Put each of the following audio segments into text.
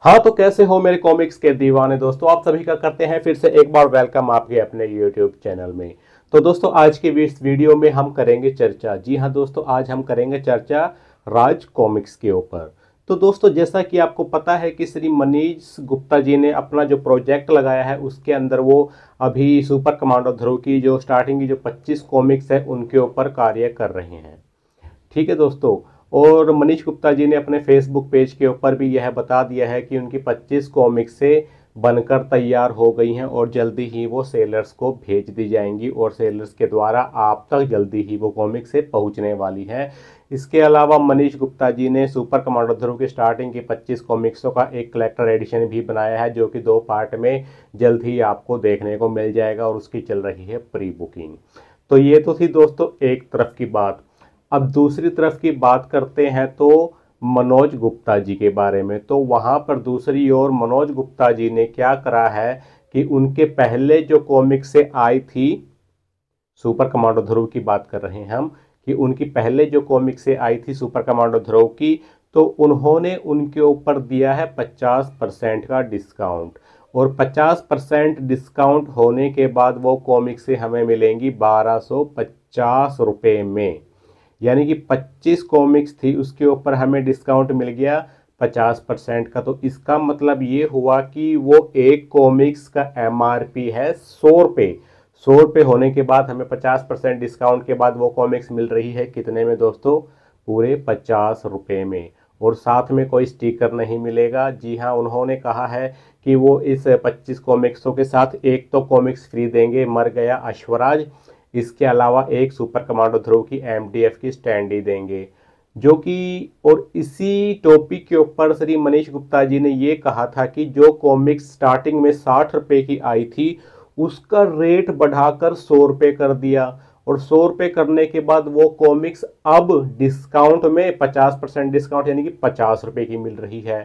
हाँ, तो कैसे हो मेरे कॉमिक्स के दीवाने दोस्तों। आप सभी का करते हैं फिर से एक बार वेलकम आपके अपने यूट्यूब चैनल में। तो दोस्तों आज के इस वीडियो में हम करेंगे चर्चा। जी हाँ दोस्तों, आज हम करेंगे चर्चा राज कॉमिक्स के ऊपर। तो दोस्तों जैसा कि आपको पता है कि श्री मनीष गुप्ता जी ने अपना जो प्रोजेक्ट लगाया है उसके अंदर वो अभी सुपर कमांडो ध्रुव की जो स्टार्टिंग की जो 25 कॉमिक्स है उनके ऊपर कार्य कर रहे हैं। ठीक है दोस्तों। और मनीष गुप्ता जी ने अपने फेसबुक पेज के ऊपर भी यह बता दिया है कि उनकी 25 कॉमिक्स से बनकर तैयार हो गई हैं और जल्दी ही वो सेलर्स को भेज दी जाएंगी और सेलर्स के द्वारा आप तक जल्दी ही वो कॉमिक्स से पहुंचने वाली है। इसके अलावा मनीष गुप्ता जी ने सुपर कमांडो ध्रुव की स्टार्टिंग की 25 कॉमिक्सों का एक कलेक्टर एडिशन भी बनाया है जो कि 2 पार्ट में जल्द ही आपको देखने को मिल जाएगा और उसकी चल रही है प्री बुकिंग। तो ये तो थी दोस्तों एक तरफ की बात। अब दूसरी तरफ की बात करते हैं तो मनोज गुप्ता जी के बारे में। तो वहाँ पर दूसरी ओर मनोज गुप्ता जी ने क्या करा है कि उनके पहले जो कॉमिक से आई थी, सुपर कमांडो ध्रुव की बात कर रहे हैं हम, कि उनकी पहले जो कॉमिक से आई थी सुपर कमांडो ध्रुव की, तो उन्होंने उनके ऊपर दिया है 50% का डिस्काउंट। और 50% डिस्काउंट होने के बाद वो कॉमिक से हमें मिलेंगी 1250 रुपये में। यानी कि 25 कॉमिक्स थी उसके ऊपर हमें डिस्काउंट मिल गया 50% का। तो इसका मतलब ये हुआ कि वो एक कॉमिक्स का एमआरपी है 100 रुपये। 100 रुपये होने के बाद हमें 50% डिस्काउंट के बाद वो कॉमिक्स मिल रही है कितने में दोस्तों? पूरे 50 रुपये में। और साथ में कोई स्टिकर नहीं मिलेगा। जी हाँ, उन्होंने कहा है कि वो इस 25 कॉमिक्सों के साथ एक तो कॉमिक्स फ्री देंगे, मर गया अश्वराज। इसके अलावा एक सुपर कमांडो ध्रुव की एमडीएफ की स्टैंडी देंगे जो कि। और इसी टॉपिक के ऊपर श्री मनीष गुप्ता जी ने ये कहा था कि जो कॉमिक्स स्टार्टिंग में 60 रुपये की आई थी उसका रेट बढ़ाकर 100 रुपये कर दिया। और 100 रुपये करने के बाद वो कॉमिक्स अब डिस्काउंट में 50% डिस्काउंट यानी कि 50 रुपये की मिल रही है।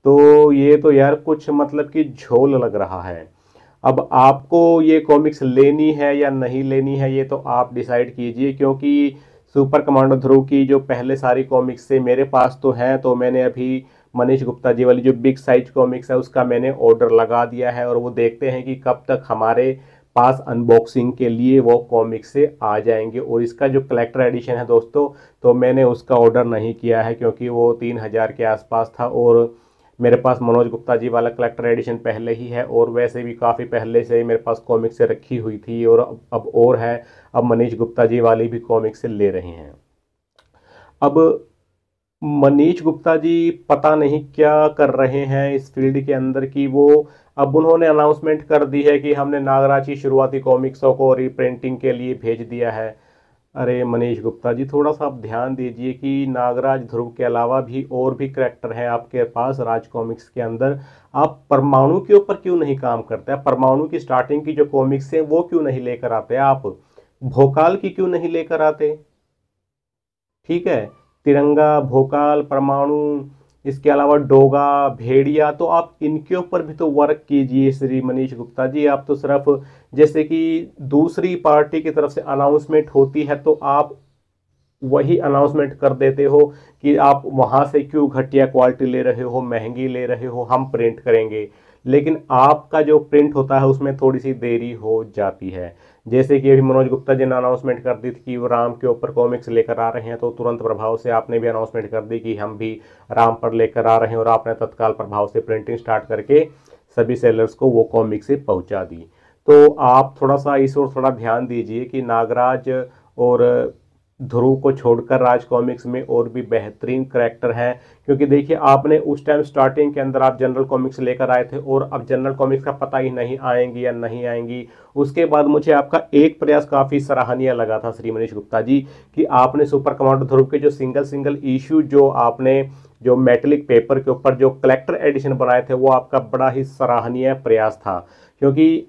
तो ये तो यार कुछ मतलब कि झोल लग रहा है। अब आपको ये कॉमिक्स लेनी है या नहीं लेनी है ये तो आप डिसाइड कीजिए, क्योंकि सुपर कमांडो ध्रुव की जो पहले सारी कॉमिक्स से मेरे पास तो हैं, तो मैंने अभी मनीष गुप्ता जी वाली जो बिग साइज कॉमिक्स है उसका मैंने ऑर्डर लगा दिया है और वो देखते हैं कि कब तक हमारे पास अनबॉक्सिंग के लिए वो कॉमिक्स से आ जाएंगे। और इसका जो कलेक्टर एडिशन है दोस्तों, तो मैंने उसका ऑर्डर नहीं किया है क्योंकि वो 3000 के आसपास था और मेरे पास मनोज गुप्ता जी वाला कलेक्टर एडिशन पहले ही है और वैसे भी काफ़ी पहले से मेरे पास कॉमिक्स से रखी हुई थी और अब और है। अब मनीष गुप्ता जी वाली भी कॉमिक्स से ले रहे हैं। अब मनीष गुप्ता जी पता नहीं क्या कर रहे हैं इस फील्ड के अंदर कि वो अब उन्होंने अनाउंसमेंट कर दी है कि हमने नागराज की शुरुआती कॉमिक्सों को रीप्रिंटिंग के लिए भेज दिया है। अरे मनीष गुप्ता जी, थोड़ा सा आप ध्यान दीजिए कि नागराज ध्रुव के अलावा भी और भी करैक्टर हैं आपके पास राज कॉमिक्स के अंदर। आप परमाणु के ऊपर क्यों नहीं काम करते? आप परमाणु की स्टार्टिंग की जो कॉमिक्स हैं वो क्यों नहीं लेकर आते? आप भोकाल की क्यों नहीं लेकर आते? ठीक है, तिरंगा, भोकाल, परमाणु, इसके अलावा डोगा, भेड़िया, तो आप इनके ऊपर भी तो वर्क कीजिए श्री मनीष गुप्ता जी। आप तो सिर्फ जैसे कि दूसरी पार्टी की तरफ से अनाउंसमेंट होती है तो आप वही अनाउंसमेंट कर देते हो कि आप वहां से क्यों घटिया क्वालिटी ले रहे हो, महंगी ले रहे हो, हम प्रिंट करेंगे। लेकिन आपका जो प्रिंट होता है उसमें थोड़ी सी देरी हो जाती है। जैसे कि अभी मनोज गुप्ता जी ने अनाउंसमेंट कर दी थी कि वो राम के ऊपर कॉमिक्स लेकर आ रहे हैं, तो तुरंत प्रभाव से आपने भी अनाउंसमेंट कर दी कि हम भी राम पर लेकर आ रहे हैं और आपने तत्काल प्रभाव से प्रिंटिंग स्टार्ट करके सभी सेलर्स को वो कॉमिक्स से पहुंचा दी। तो आप थोड़ा सा इस ओर थोड़ा ध्यान दीजिए कि नागराज और ध्रुव को छोड़कर राज कॉमिक्स में और भी बेहतरीन करैक्टर हैं। क्योंकि देखिए आपने उस टाइम स्टार्टिंग के अंदर आप जनरल कॉमिक्स लेकर आए थे और अब जनरल कॉमिक्स का पता ही नहीं आएंगी या नहीं आएंगी। उसके बाद मुझे आपका एक प्रयास काफ़ी सराहनीय लगा था श्री मनीष गुप्ता जी, कि आपने सुपर कमांडो ध्रुव के जो सिंगल इशू जो आपने जो मेटेलिक पेपर के ऊपर जो कलेक्टर एडिशन बनाए थे वो आपका बड़ा ही सराहनीय प्रयास था। क्योंकि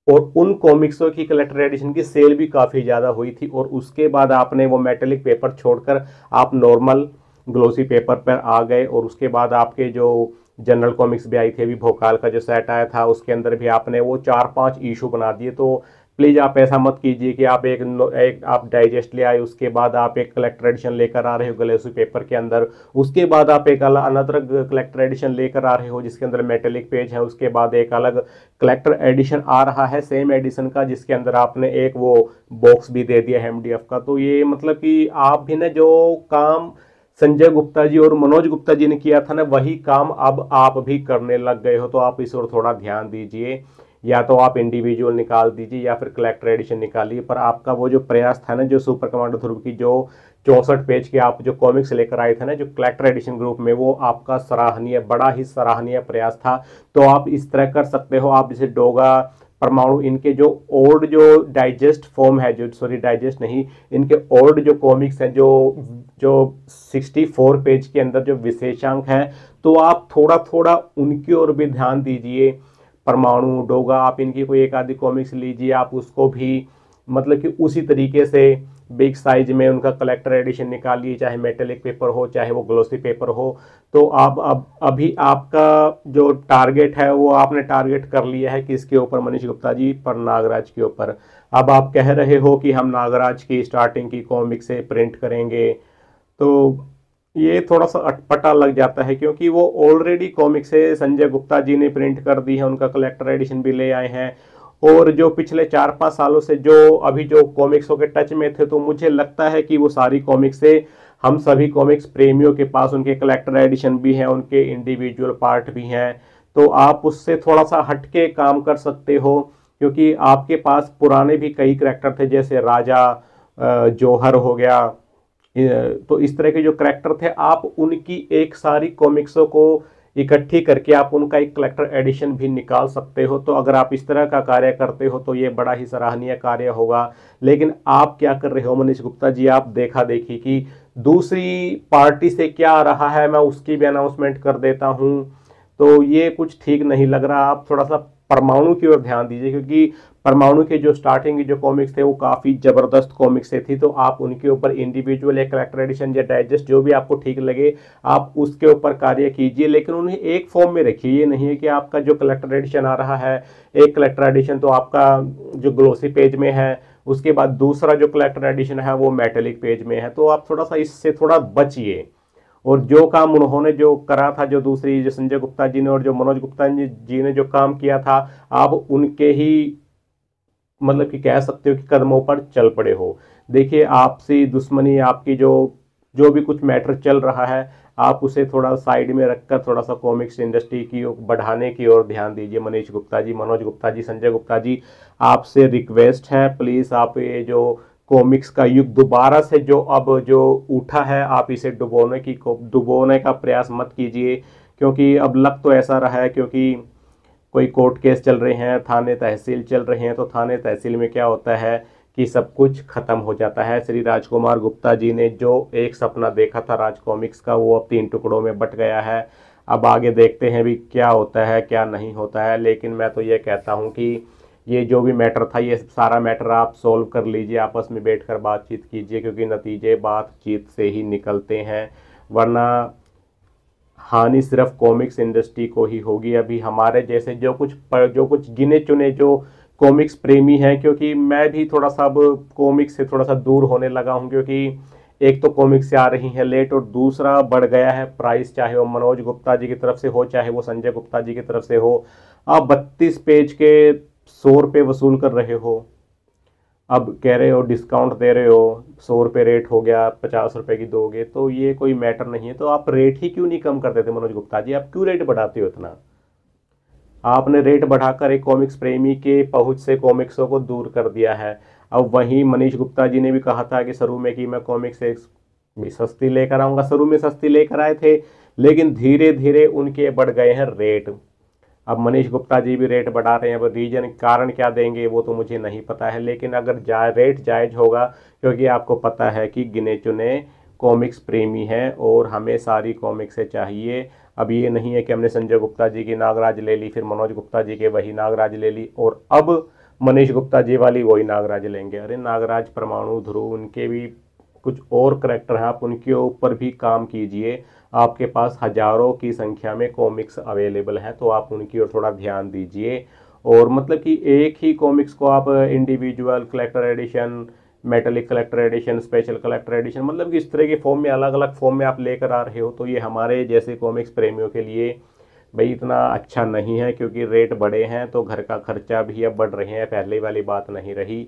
और उन कॉमिक्सों की कलेक्टर एडिशन की सेल भी काफ़ी ज़्यादा हुई थी और उसके बाद आपने वो मेटेलिक पेपर छोड़कर आप नॉर्मल ग्लोसी पेपर पर आ गए। और उसके बाद आपके जो जनरल कॉमिक्स भी आई थी, अभी भोकाल का जो सेट आया था उसके अंदर भी आपने वो 4-5 इशू बना दिए। तो प्लीज़ आप ऐसा मत कीजिए कि आप एक आप डाइजेस्ट ले आए, उसके बाद आप एक कलेक्टर एडिशन लेकर आ रहे हो ग्लोसी पेपर के अंदर, उसके बाद आप एक अनदर कलेक्टर एडिशन लेकर आ रहे हो जिसके अंदर मेटेलिक पेज है, उसके बाद एक अलग कलेक्टर एडिशन आ रहा है सेम एडिशन का जिसके अंदर आपने एक वो बॉक्स भी दे दिया है एमडीएफ का। तो ये मतलब कि आप भी ना जो काम संजय गुप्ता जी और मनोज गुप्ता जी ने किया था ना, वही काम अब आप भी करने लग गए हो। तो आप इस ओर थोड़ा ध्यान दीजिए, या तो आप इंडिविजुअल निकाल दीजिए या फिर कलेक्टर एडिशन निकालिए। पर आपका वो जो प्रयास था ना, जो सुपर कमांडो ध्रुव की जो 64 पेज के आप जो कॉमिक्स लेकर आए थे ना, जो कलेक्टर एडिशन ग्रुप में, वो आपका सराहनीय, बड़ा ही सराहनीय प्रयास था। तो आप इस तरह कर सकते हो, आप जैसे डोगा, परमाणु, इनके जो ओल्ड जो डाइजेस्ट फॉर्म है, जो सॉरी डाइजेस्ट नहीं, इनके ओल्ड जो कॉमिक्स हैं, जो जो 64 पेज के अंदर जो विशेषांक हैं, तो आप थोड़ा थोड़ा उनकी ओर भी ध्यान दीजिए। परमाणु, डोगा, आप इनकी कोई एक आधी कॉमिक्स लीजिए, आप उसको भी मतलब कि उसी तरीके से बिग साइज में उनका कलेक्टर एडिशन निकालिए, चाहे मेटेलिक पेपर हो चाहे वो ग्लोसी पेपर हो। तो आप अब अभी आपका जो टारगेट है वो आपने टारगेट कर लिया है किसके ऊपर, मनीष गुप्ता जी पर, नागराज के ऊपर। अब आप कह रहे हो कि हम नागराज की स्टार्टिंग की कॉमिक से प्रिंट करेंगे, तो ये थोड़ा सा अटपटा लग जाता है क्योंकि वो ऑलरेडी कॉमिक्स है संजय गुप्ता जी ने प्रिंट कर दी है, उनका कलेक्टर एडिशन भी ले आए हैं। और जो पिछले 4-5 सालों से जो अभी जो कॉमिक्सों के टच में थे, तो मुझे लगता है कि वो सारी कॉमिक्स से हम सभी कॉमिक्स प्रेमियों के पास उनके कलेक्टर एडिशन भी हैं, उनके इंडिविजुअल पार्ट भी हैं। तो आप उससे थोड़ा सा हटके काम कर सकते हो क्योंकि आपके पास पुराने भी कई करेक्टर थे, जैसे राजा, जौहर हो गया। तो इस तरह के जो करेक्टर थे, आप उनकी एक सारी कॉमिक्सों को इकट्ठी करके आप उनका एक कलेक्टर एडिशन भी निकाल सकते हो। तो अगर आप इस तरह का कार्य करते हो तो ये बड़ा ही सराहनीय कार्य होगा। लेकिन आप क्या कर रहे हो मनीष गुप्ता जी, आप देखा देखी कि दूसरी पार्टी से क्या आ रहा है, मैं उसकी भी अनाउंसमेंट कर देता हूं, तो ये कुछ ठीक नहीं लग रहा। आप थोड़ा सा परमाणु की ओर ध्यान दीजिए क्योंकि परमाणु के जो स्टार्टिंग के जो कॉमिक्स थे वो काफ़ी ज़बरदस्त कॉमिक्स से थी। तो आप उनके ऊपर इंडिविजुअल एक कलेक्टर एडिशन या डाइजेस्ट जो भी आपको ठीक लगे, आप उसके ऊपर कार्य कीजिए, लेकिन उन्हें एक फॉर्म में रखिए। ये नहीं है कि आपका जो कलेक्टर एडिशन आ रहा है, एक कलेक्टर एडिशन तो आपका जो ग्लोसी पेज में है, उसके बाद दूसरा जो कलेक्टर एडिशन है वो मेटेलिक पेज में है। तो आप थोड़ा सा इससे थोड़ा बचिए। और जो काम उन्होंने जो करा था, जो दूसरी जो संजय गुप्ता जी ने और जो मनोज गुप्ता जी ने जो काम किया था, आप उनके ही मतलब कि कह सकते हो कि कदमों पर चल पड़े हो। देखिए, आपसी दुश्मनी, आपकी जो जो भी कुछ मैटर चल रहा है, आप उसे थोड़ा साइड में रखकर थोड़ा सा कॉमिक्स इंडस्ट्री की बढ़ाने की ओर ध्यान दीजिए। मनीष गुप्ता जी, मनोज गुप्ता जी, संजय गुप्ता जी, आपसे रिक्वेस्ट है, प्लीज़ आप ये जो कॉमिक्स का युग दोबारा से जो अब जो उठा है, आप इसे डुबोने का प्रयास मत कीजिए। क्योंकि अब लग तो ऐसा रहा है, क्योंकि कोई कोर्ट केस चल रहे हैं, थाने तहसील चल रहे हैं, तो थाने तहसील में क्या होता है कि सब कुछ खत्म हो जाता है। श्री राजकुमार गुप्ता जी ने जो एक सपना देखा था राज कॉमिक्स का, वो अब 3 टुकड़ों में बट गया है। अब आगे देखते हैं भी क्या होता है क्या नहीं होता है। लेकिन मैं तो ये कहता हूँ कि ये जो भी मैटर था, ये सारा मैटर आप सोल्व कर लीजिए, आपस में बैठकर बातचीत कीजिए, क्योंकि नतीजे बातचीत से ही निकलते हैं। वरना हानि सिर्फ कॉमिक्स इंडस्ट्री को ही होगी। अभी हमारे जैसे जो कुछ गिने चुने जो कॉमिक्स प्रेमी हैं, क्योंकि मैं भी थोड़ा सा अब कॉमिक्स से थोड़ा सा दूर होने लगा हूं, क्योंकि एक तो कॉमिक्स से आ रही है लेट, और दूसरा बढ़ गया है प्राइस, चाहे वो मनोज गुप्ता जी की तरफ से हो चाहे वो संजय गुप्ता जी की तरफ से हो। आप 32 पेज के 100 रुपये वसूल कर रहे हो, अब कह रहे हो डिस्काउंट दे रहे हो, 100 रुपये रेट हो गया, 50 रुपये की दोगे, तो ये कोई मैटर नहीं है। तो आप रेट ही क्यों नहीं कम कर देते मनोज गुप्ता जी, आप क्यों रेट बढ़ाते हो इतना? आपने रेट बढ़ाकर एक कॉमिक्स प्रेमी के पहुंच से कॉमिक्सों को दूर कर दिया है। अब वहीं मनीष गुप्ता जी ने भी कहा था कि शुरू में कि मैं कॉमिक्स भी सस्ती लेकर आऊंगा, शुरू में सस्ती लेकर आए थे, लेकिन धीरे धीरे उनके बढ़ गए हैं रेट। अब मनीष गुप्ता जी भी रेट बढ़ा रहे हैं। अब रीजन कारण क्या देंगे वो तो मुझे नहीं पता है, लेकिन अगर रेट जायज़ होगा, क्योंकि आपको पता है कि गिने चुने कॉमिक्स प्रेमी हैं और हमें सारी कॉमिक्सें चाहिए। अब ये नहीं है कि हमने संजय गुप्ता जी की नागराज ले ली, फिर मनोज गुप्ता जी के वही नागराज ले ली, और अब मनीष गुप्ता जी वाली वही नागराज लेंगे। अरे नागराज, परमाणु, ध्रुव, उनके भी कुछ और करेक्टर हैं, आप उनके ऊपर भी काम कीजिए। आपके पास हजारों की संख्या में कॉमिक्स अवेलेबल हैं, तो आप उनकी ओर थोड़ा ध्यान दीजिए। और मतलब कि एक ही कॉमिक्स को आप individual collector edition, metallic collector edition, special collector edition, मतलब कि इस तरह के फॉर्म में, अलग अलग फॉर्म में आप लेकर आ रहे हो, तो ये हमारे जैसे कॉमिक्स प्रेमियों के लिए भाई इतना अच्छा नहीं है, क्योंकि रेट बढ़े हैं तो घर का खर्चा भी अब बढ़ रहे हैं, पहले वाली बात नहीं रही।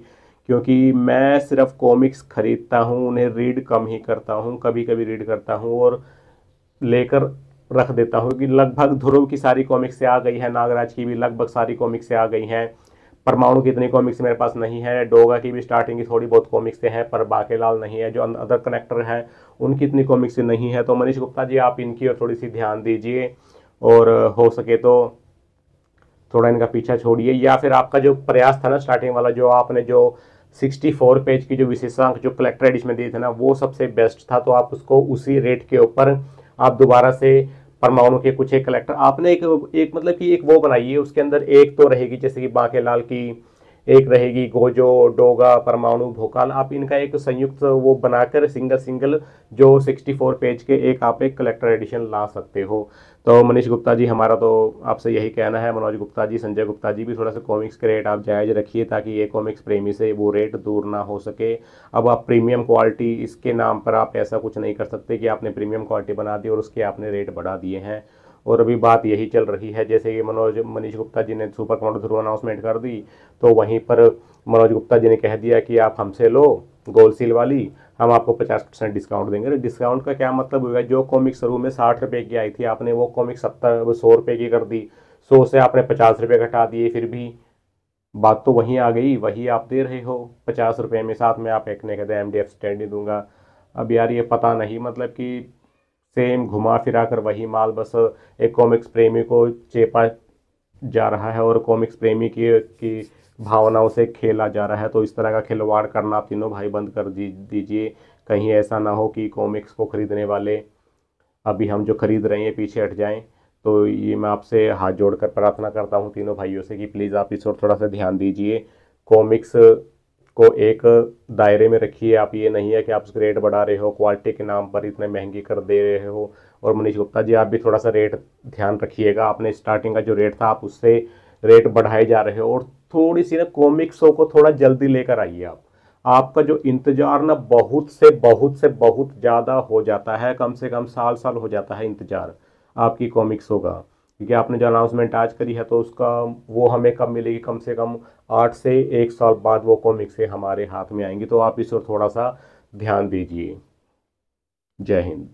क्योंकि मैं सिर्फ कॉमिक्स खरीदता हूँ, उन्हें रीड कम ही करता हूँ, कभी कभी रीड करता हूँ और लेकर रख देता हूँ कि लगभग ध्रुव की सारी कॉमिक्स से आ गई है, नागराज की भी लगभग सारी कॉमिक्स से आ गई हैं, परमाणु की इतनी कॉमिक्स मेरे पास नहीं है, डोगा की भी स्टार्टिंग की थोड़ी बहुत कॉमिक्स से हैं, पर बाकेलाल नहीं है, जो अदर कनेक्टर हैं उनकी इतनी कॉमिक्स नहीं है। तो मनीष गुप्ता जी आप इनकी और थोड़ी सी ध्यान दीजिए, और हो सके तो थोड़ा इनका पीछा छोड़िए, या फिर आपका जो प्रयास था ना स्टार्टिंग वाला, जो आपने जो 64 पेज की जो विशेषांक जो कलेक्टर एडिशन में दिए थे ना, वो सबसे बेस्ट था, तो आप उसको उसी रेट के ऊपर आप दोबारा से परमाणु के कुछ एक कलेक्टर आपने एक मतलब कि एक वो बनाइए, उसके अंदर एक तो रहेगी जैसे कि बांकेलाल की, एक रहेगी गोजो, डोगा, परमाणु, भोकाल, आप इनका एक संयुक्त वो बनाकर सिंगल सिंगल जो 64 पेज के एक आप एक कलेक्टर एडिशन ला सकते हो। तो मनीष गुप्ता जी हमारा तो आपसे यही कहना है, मनोज गुप्ता जी, संजय गुप्ता जी भी थोड़ा सा कॉमिक्स के रेट आप जायज़ रखिए, ताकि ये कॉमिक्स प्रेमी से वो रेट दूर ना हो सके। अब आप प्रीमियम क्वालिटी इसके नाम पर आप ऐसा कुछ नहीं कर सकते कि आपने प्रीमियम क्वालिटी बना दी और उसके आपने रेट बढ़ा दिए हैं। और अभी बात यही चल रही है, जैसे कि मनीष गुप्ता जी ने सुपर कमांडो ध्रुव अनाउंसमेंट कर दी, तो वहीं पर मनोज गुप्ता जी ने कह दिया कि आप हमसे लो गोल सील वाली, हम आपको 50% डिस्काउंट देंगे। डिस्काउंट का क्या मतलब हुआ? जो कॉमिक शुरू में 60 रुपये की आई थी, आपने वो कॉमिक 100 रुपये की कर दी, 100 से आपने 50 रुपये घटा दिए, फिर भी बात तो वहीं आ गई, वही आप दे रहे हो 50 रुपये में, साथ में आप एक ने कहते हैं MDF स्टैंड ही दूंगा। अब यार ये पता नहीं, मतलब कि सेम घुमा फिरा कर वही माल, बस एक कॉमिक्स प्रेमी को चेपा जा रहा है और कॉमिक्स प्रेमी की भावनाओं से खेला जा रहा है। तो इस तरह का खिलवाड़ करना आप तीनों भाई बंद कर दीजिए, कहीं ऐसा ना हो कि कॉमिक्स को खरीदने वाले अभी हम जो खरीद रहे हैं पीछे हट जाएं। तो ये मैं आपसे हाथ जोड़कर प्रार्थना करता हूँ तीनों भाइयों से कि प्लीज़ आप इस और थोड़ा सा ध्यान दीजिए, कॉमिक्स को एक दायरे में रखिए। आप ये नहीं है कि आप उसके रेट बढ़ा रहे हो, क्वालिटी के नाम पर इतने महंगी कर दे रहे हो। और मनीष गुप्ता जी आप भी थोड़ा सा रेट ध्यान रखिएगा, आपने स्टार्टिंग का जो रेट था आप उससे रेट बढ़ाए जा रहे हो, और थोड़ी सी ना कॉमिक्सों को थोड़ा जल्दी लेकर आइए आप। आपका जो इंतजार ना बहुत ज़्यादा हो जाता है, कम से कम साल साल हो जाता है इंतजार आपकी कॉमिक्सों का, क्योंकि आपने जो अनाउंसमेंट आज करी है तो उसका वो हमें कब मिलेगी? कम से कम 8 से 1 साल बाद वो कॉमिक्सें हमारे हाथ में आएंगी। तो आप इस पर थोड़ा सा ध्यान दीजिए। जय हिंद।